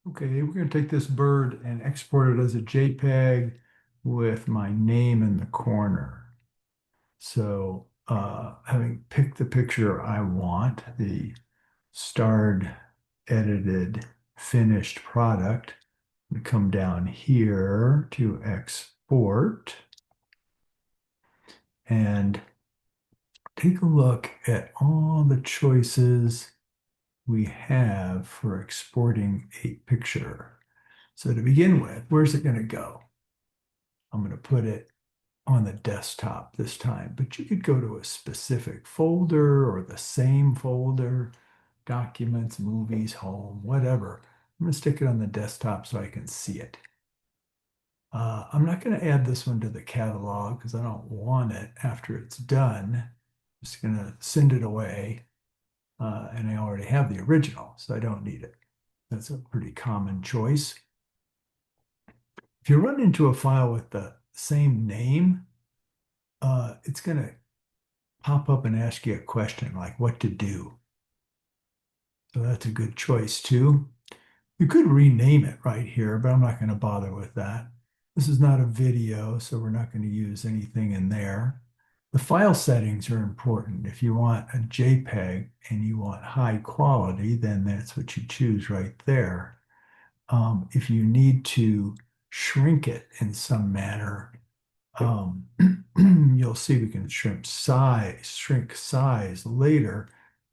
Okay, we're going to take this bird and export it as a JPEG with my name in the corner. So, having picked the picture I want, the starred, edited, finished product, we come down here to export and take a look at all the choices we have for exporting a picture. So to begin with, where's it going to go? I'm going to put it on the desktop this time, but you could go to a specific folder or the same folder, documents, movies, home, whatever. I'm going to stick it on the desktop so I can see it. I'm not going to add this one to the catalog because I don't want it after it's done. I'm just going to send it away, and I already have the original, so I don't need it. That's a pretty common choice. If you run into a file with the same name, it's going to pop up and ask you a question like what to do. So that's a good choice too. You could rename it right here, but I'm not going to bother with that. This is not a video, so we're not going to use anything in there. The file settings are important. If you want a JPEG and you want high quality, then that's what you choose right there. If you need to shrink it in some manner, um, you'll see we can shrink size later,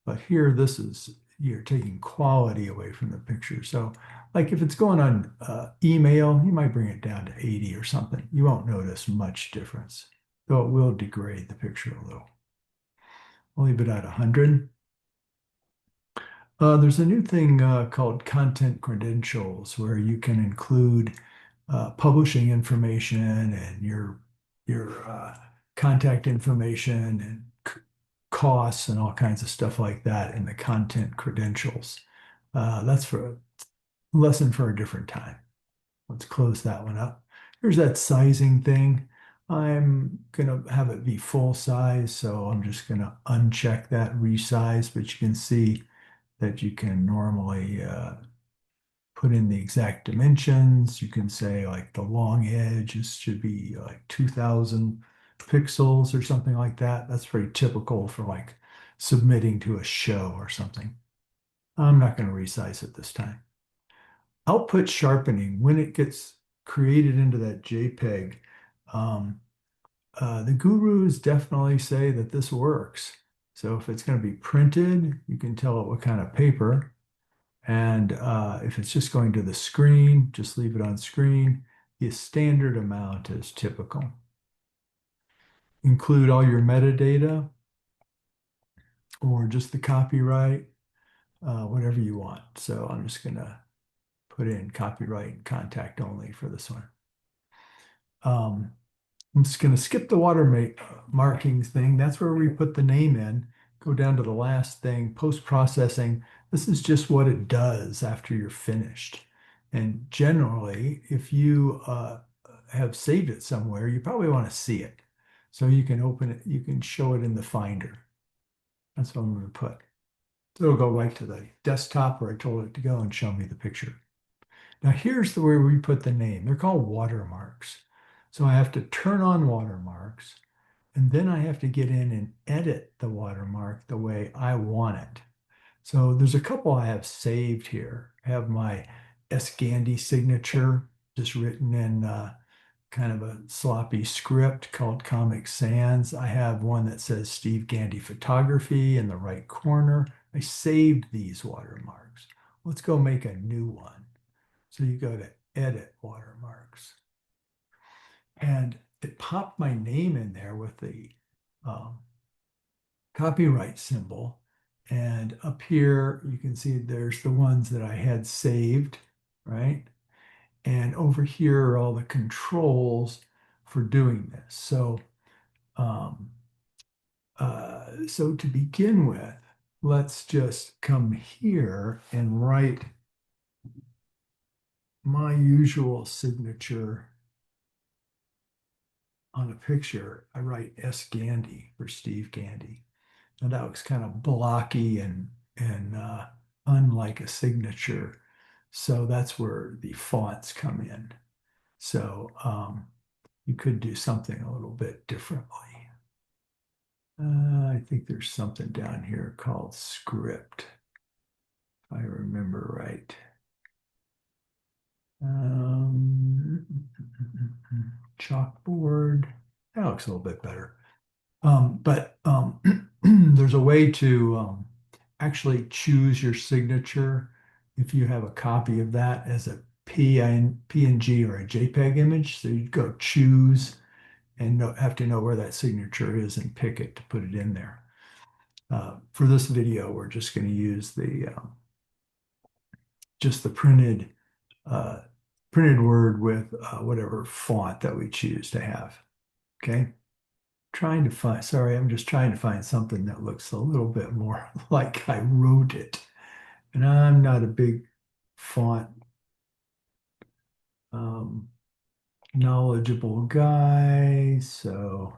but here this is, you're taking quality away from the picture. So like if it's going on email, you might bring it down to 80 or something. You won't notice much difference, though it will degrade the picture a little. I'll leave it at 100. There's a new thing called content credentials where you can include publishing information and your contact information and costs and all kinds of stuff like that in the content credentials. That's for a lesson for a different time. Let's close that one up. Here's that sizing thing. I'm going to have it be full size, so I'm just going to uncheck that resize, but you can see that you can normally put in the exact dimensions. You can say like the long edge should be like 2000 pixels or something like that. That's pretty typical for like submitting to a show or something. I'm not going to resize it this time. Output sharpening, when it gets created into that JPEG, um, the gurus definitely say that this works. So if it's going to be printed, you can tell it what kind of paper. And if it's just going to the screen, just leave it on screen. The standard amount is typical. Include all your metadata or just the copyright, whatever you want. So I'm just going to put in copyright and contact only for this one. I'm just going to skip the markings thing. That's where we put the name in. Go down to the last thing, post-processing. This is just what it does after you're finished. And generally, if you have saved it somewhere, you probably want to see it. So you can open it, you can show it in the Finder. That's what I'm going to put. So it'll go right to the desktop where I told it to go and show me the picture. Now here's where we put the name. They're called watermarks. So I have to turn on watermarks, and then I have to get in and edit the watermark the way I want it. So there's a couple I have saved here. I have my S. Gandy signature, just written in kind of a sloppy script called Comic Sans. I have one that says Steve Gandy Photography in the right corner. I saved these watermarks. Let's go make a new one. So you go to Edit Watermarks. And it popped my name in there with the um, copyright symbol. And up here, you can see there's the ones that I had saved, right? And over here are all the controls for doing this. Um, so to begin with, let's just come here and write my usual signature on a picture. I write S. Gandy for Steve Gandy. And that looks kind of blocky and unlike a signature. So that's where the fonts come in. So you could do something a little bit differently. I think there's something down here called script, if I remember right. Um, Chalkboard. That looks a little bit better. But there's a way to actually choose your signature if you have a copy of that as a PNG or a JPEG image. So you go choose and have to know where that signature is and pick it to put it in there. For this video, we're just going to use the just the uh, printed word with whatever font that we choose to have. Okay. Trying to find, sorry, I'm just trying to find something that looks a little bit more like I wrote it. And I'm not a big font um, knowledgeable guy. So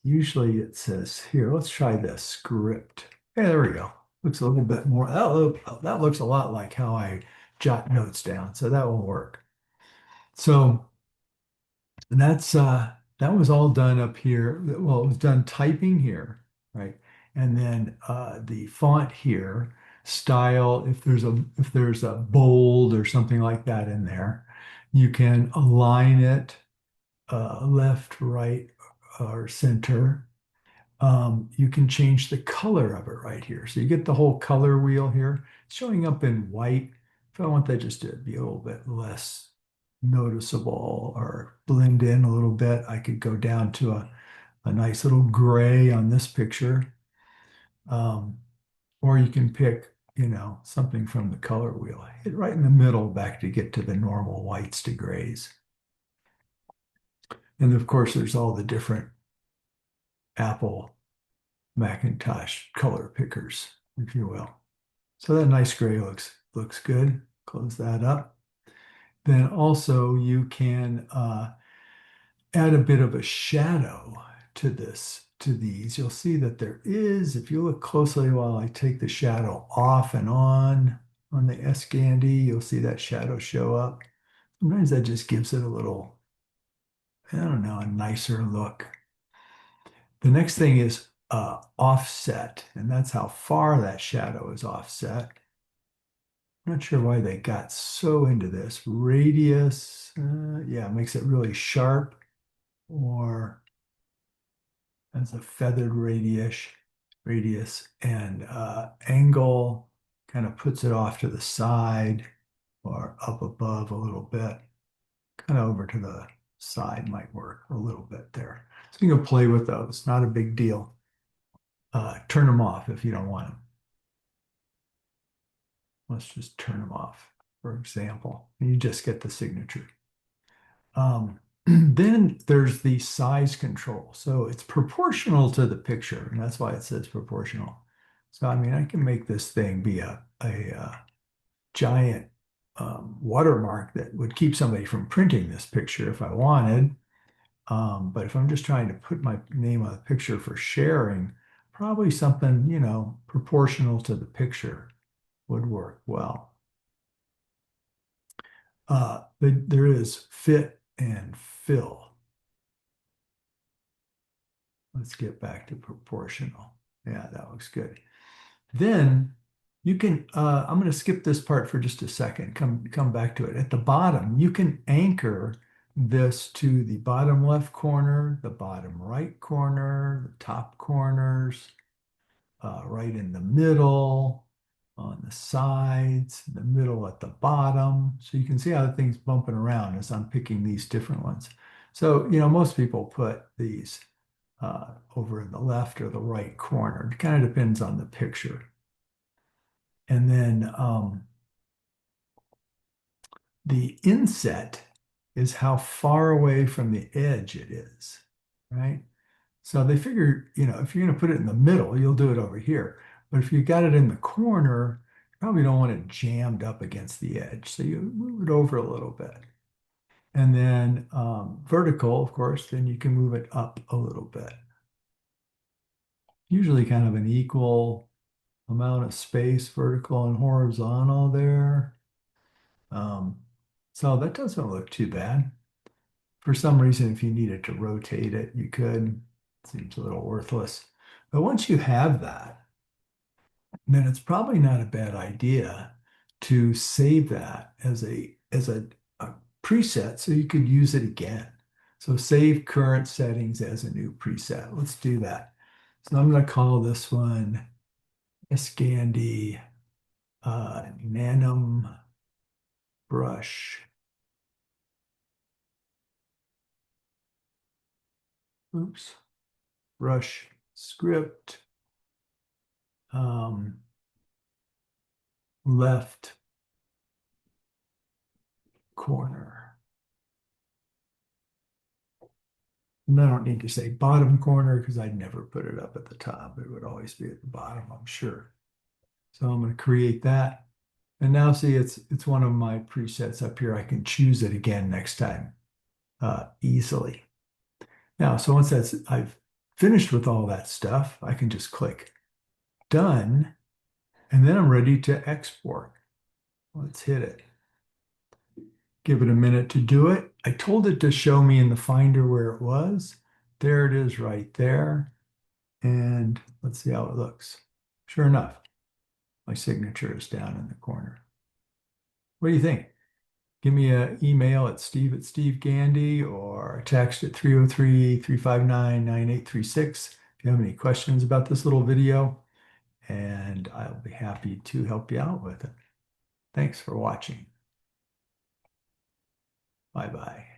usually it says here, let's try this script. Yeah, there we go. Looks a little bit more. That looks a lot like how I jot notes down. So that will work. So that's that was all done up here. Well, it was done typing here, right? And then the font here, style, if there's a bold or something like that in there, you can align it left, right, or center. You can change the color of it right here. So you get the whole color wheel here. It's showing up in white. If I want that just to be a little bit less noticeable or blend in a little bit, I could go down to a nice little gray on this picture. Um, or you can pick, something from the color wheel. Hit right in the middle back to get to the normal whites to grays. And of course, there's all the different Apple Macintosh color pickers, if you will. So that nice gray looks good. Close that up. Then also you can add a bit of a shadow to these. You'll see that there is, if you look closely while I take the shadow off and on the Escandy, you'll see that shadow show up. Sometimes that just gives it a little, I don't know, a nicer look. The next thing is offset, and that's how far that shadow is offset. I'm not sure why they got so into this. Radius, yeah, makes it really sharp, or as a feathered radius, and angle kind of puts it off to the side or up above a little bit. Kind of over to the side might work a little bit there. So you can play with those, not a big deal. Turn them off if you don't want them. Let's just turn them off, for example, and you just get the signature. Then there's the size control. So it's proportional to the picture, and that's why it says proportional. So, I mean, I can make this thing be a giant watermark that would keep somebody from printing this picture if I wanted. But if I'm just trying to put my name on the picture for sharing, probably something, proportional to the picture would work well. There is fit and fill. Let's get back to proportional. Yeah, that looks good. Then you can, I'm going to skip this part for just a second, come back to it. At the bottom, you can anchor this to the bottom left corner, the bottom right corner, the top corners, right in the middle, on the sides, in the middle at the bottom. So you can see how the thing's bumping around as I'm picking these different ones. So, most people put these over in the left or the right corner. It kind of depends on the picture. And then the inset is how far away from the edge it is, right? So they figure, if you're going to put it in the middle, you'll do it over here. But if you got it in the corner, you probably don't want it jammed up against the edge. So you move it over a little bit. And then vertical, of course, then you can move it up a little bit. Usually kind of an equal amount of space, vertical and horizontal there. Um, so that doesn't look too bad. For some reason, if you needed to rotate it, you could. Seems a little worthless. But once you have that, then it's probably not a bad idea to save that as a preset so you could use it again. So save current settings as a new preset. Let's do that. So I'm going to call this one Scandi Nanum Brush. Oops. Brush script. Um, left corner. And I don't need to say bottom corner because I'd never put it up at the top. It would always be at the bottom, I'm sure. So I'm going to create that. And now see, it's one of my presets up here. I can choose it again next time easily. Now, so once I've finished with all that stuff, I can just click done, and then I'm ready to export. Let's hit it. Give it a minute to do it. I told it to show me in the Finder where it was. There it is right there. And let's see how it looks. Sure enough, my signature is down in the corner. What do you think? Give me an email at steve@stevegandy or a text at 303-359-9836 if you have any questions about this little video, and I'll be happy to help you out with it. Thanks for watching. Bye-bye.